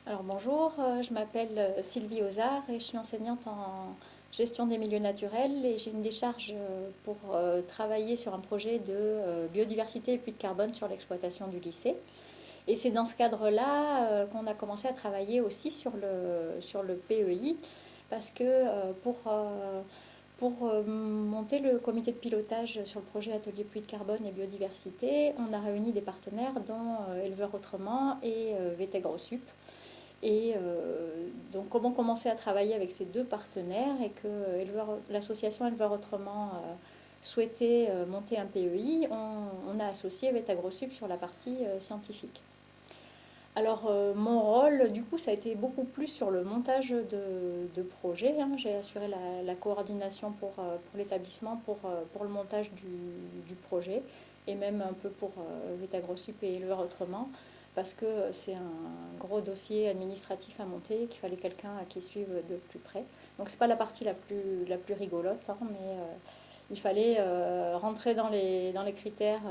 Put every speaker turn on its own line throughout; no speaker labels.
Alors bonjour, je m'appelle Sylvie Ozard et je suis enseignante en gestion des milieux naturels et j'ai une décharge pour travailler sur un projet de biodiversité et puits de carbone sur l'exploitation du lycée. Et c'est dans ce cadre-là qu'on a commencé à travailler aussi sur le PEI parce que pour monter le comité de pilotage sur le projet Atelier Puits de carbone et biodiversité, on a réuni des partenaires dont Éleveurs Autrement et VT Grossup. Et donc, comment commencer à travailler avec ces deux partenaires et que l'association Éleveurs Autrement souhaitait monter un PEI, on a associé Veta Grossup sur la partie scientifique. Alors, mon rôle, du coup, ça a été beaucoup plus sur le montage de projet, hein. J'ai assuré la coordination pour l'établissement, pour le montage du projet, et même un peu pour Veta Grossup et Éleveurs Autrement, parce que c'est un gros dossier administratif à monter, qu'il fallait quelqu'un qui suive de plus près. Donc, c'est pas la partie la plus rigolote, hein, mais il fallait rentrer dans les critères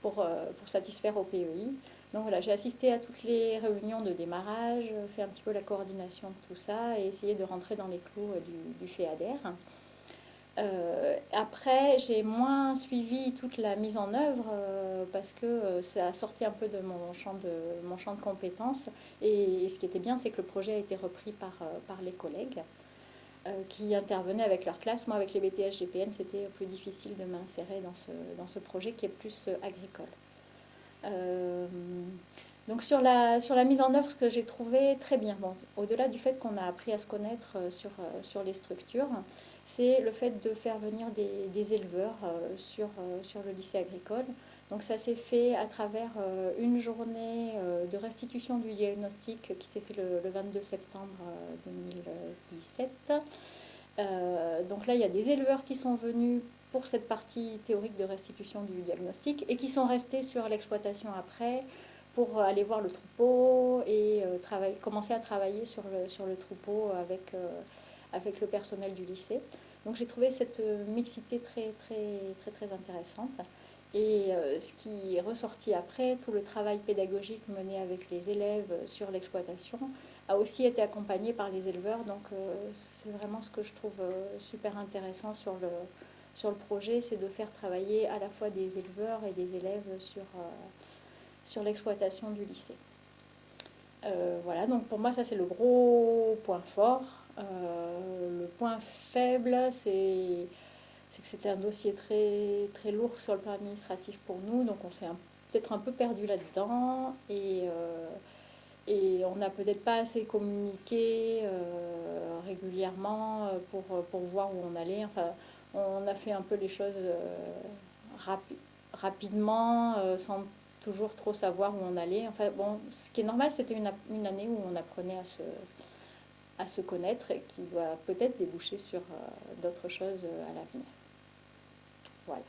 pour satisfaire au PEI. Donc voilà, j'ai assisté à toutes les réunions de démarrage, fait un petit peu la coordination de tout ça et essayé de rentrer dans les clous du FEADER. Après, j'ai moins suivi toute la mise en œuvre parce que ça a sorti un peu de mon champ de compétences. Et ce qui était bien, c'est que le projet a été repris par les collègues qui intervenaient avec leur classe. Moi, avec les BTS GPN, c'était plus difficile de m'insérer dans ce projet qui est plus agricole. Euh, donc sur la mise en œuvre, ce que j'ai trouvé très bien, bon, au-delà du fait qu'on a appris à se connaître sur les structures, c'est le fait de faire venir des éleveurs sur le lycée agricole. Donc ça s'est fait à travers une journée de restitution du diagnostic qui s'est fait le 22 septembre 2017. Donc là, il y a des éleveurs qui sont venus pour cette partie théorique de restitution du diagnostic et qui sont restés sur l'exploitation après pour aller voir le troupeau et commencer à travailler sur le troupeau avec le personnel du lycée. Donc j'ai trouvé cette mixité très intéressante. Et ce qui est ressorti après, tout le travail pédagogique mené avec les élèves sur l'exploitation, a aussi été accompagné par les éleveurs. Donc c'est vraiment ce que je trouve super intéressant sur le projet, c'est de faire travailler à la fois des éleveurs et des élèves sur l'exploitation du lycée. Voilà, donc pour moi ça c'est le gros point fort. Le point faible, c'est que c'était un dossier très lourd sur le plan administratif pour nous, donc on s'est peut-être un peu perdu là-dedans et on n'a peut-être pas assez communiqué régulièrement pour voir où on allait. Enfin, on a fait un peu les choses rapidement, sans toujours trop savoir où on allait. Enfin, bon, ce qui est normal, c'était une année où on apprenait à se connaître et qui doit peut-être déboucher sur d'autres choses à l'avenir. Voilà.